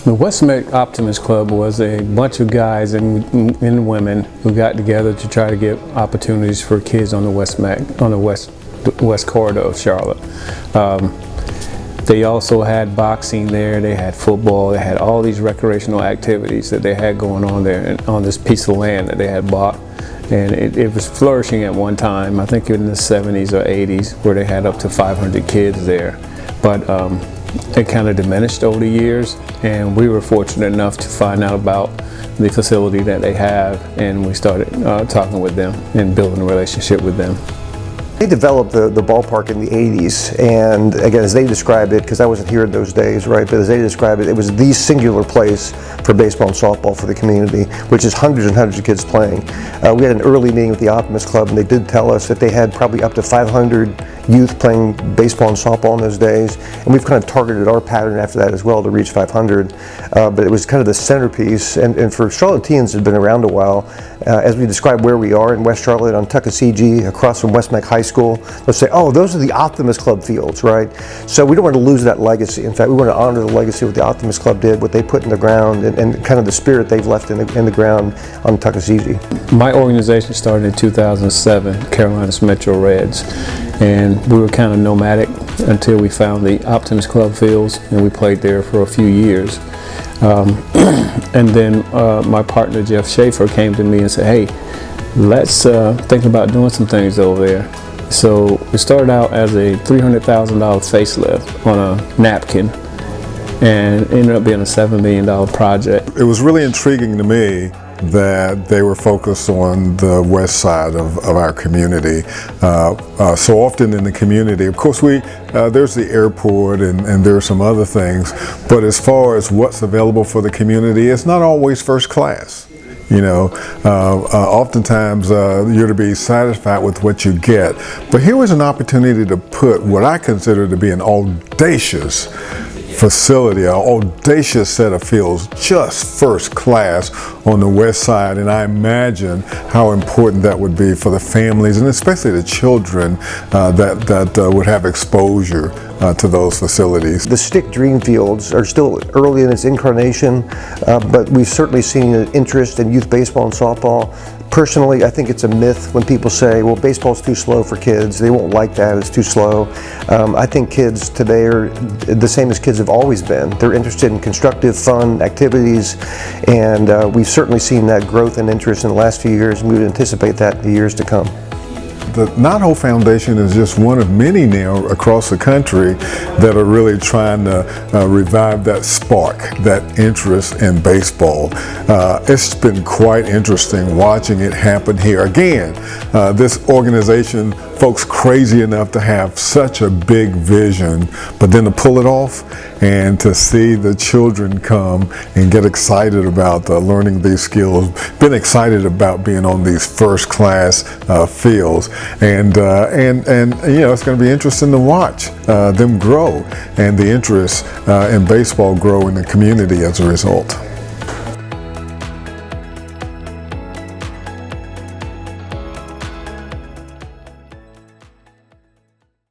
The Westmeck Optimist Club was a bunch of guys and women who got together to try to get opportunities for kids on the west corridor of Charlotte. They also had boxing there, they had football, they had all these recreational activities that they had going on there and on this piece of land that they had bought. And it was flourishing at one time, I think in the 70s or 80s, where they had up to 500 kids there. But it kind of diminished over the years, and we were fortunate enough to find out about the facility that they have, and we started talking with them and building a relationship with them. They developed the ballpark in the 80s, and again, as they described it, because I wasn't here in those days, right, but as they described it, it was the singular place for baseball and softball for the community, which is hundreds and hundreds of kids playing. We had an early meeting with the Optimist Club, and they did tell us that they had probably up to 500 youth playing baseball and softball in those days, and we've kind of targeted our pattern after that as well to reach 500, but it was kind of the centerpiece, and for Charlotteans that have been around a while, as we describe where we are in West Charlotte on Tuckasegee, across from Westmeck High School, they'll say, oh, those are the Optimist Club fields, right? So we don't want to lose that legacy. In fact, we want to honor the legacy of what the Optimist Club did, what they put in the ground, and kind of the spirit they've left in the ground on Tuckasegee. My organization started in 2007, Carolinas Metro Reds, and we were kind of nomadic until we found the Optimist Club fields, and we played there for a few years. And then my partner Jeff Schaefer came to me and said, hey, let's think about doing some things over there. So we started out as a $300,000 facelift on a napkin, and it ended up being a $7 million project. It was really intriguing to me that they were focused on the west side of our community. So often in the community, of course, there's the airport and there are some other things, but as far as what's available for the community, it's not always first class. You know, oftentimes you're to be satisfied with what you get. But here was an opportunity to put what I consider to be an audacious facility, an audacious set of fields, just first class on the west side, and I imagine how important that would be for the families and especially the children that would have exposure to those facilities. The Stick Dream Fields are still early in its incarnation, but we've certainly seen an interest in youth baseball and softball. Personally, I think it's a myth when people say, well, baseball's too slow for kids. They won't like that, it's too slow. I think kids today are the same as kids have always been. They're interested in constructive, fun activities, and we've certainly seen that growth and interest in the last few years, and we would anticipate that in the years to come. The Knothole Foundation is just one of many now across the country that are really trying to revive that spark, that interest in baseball. It's been quite interesting watching it happen here. Again, this organization, folks crazy enough to have such a big vision, but then to pull it off and to see the children come and get excited about learning these skills, been excited about being on these first class fields. And you know, it's going to be interesting to watch them grow and the interest in baseball grow in the community as a result.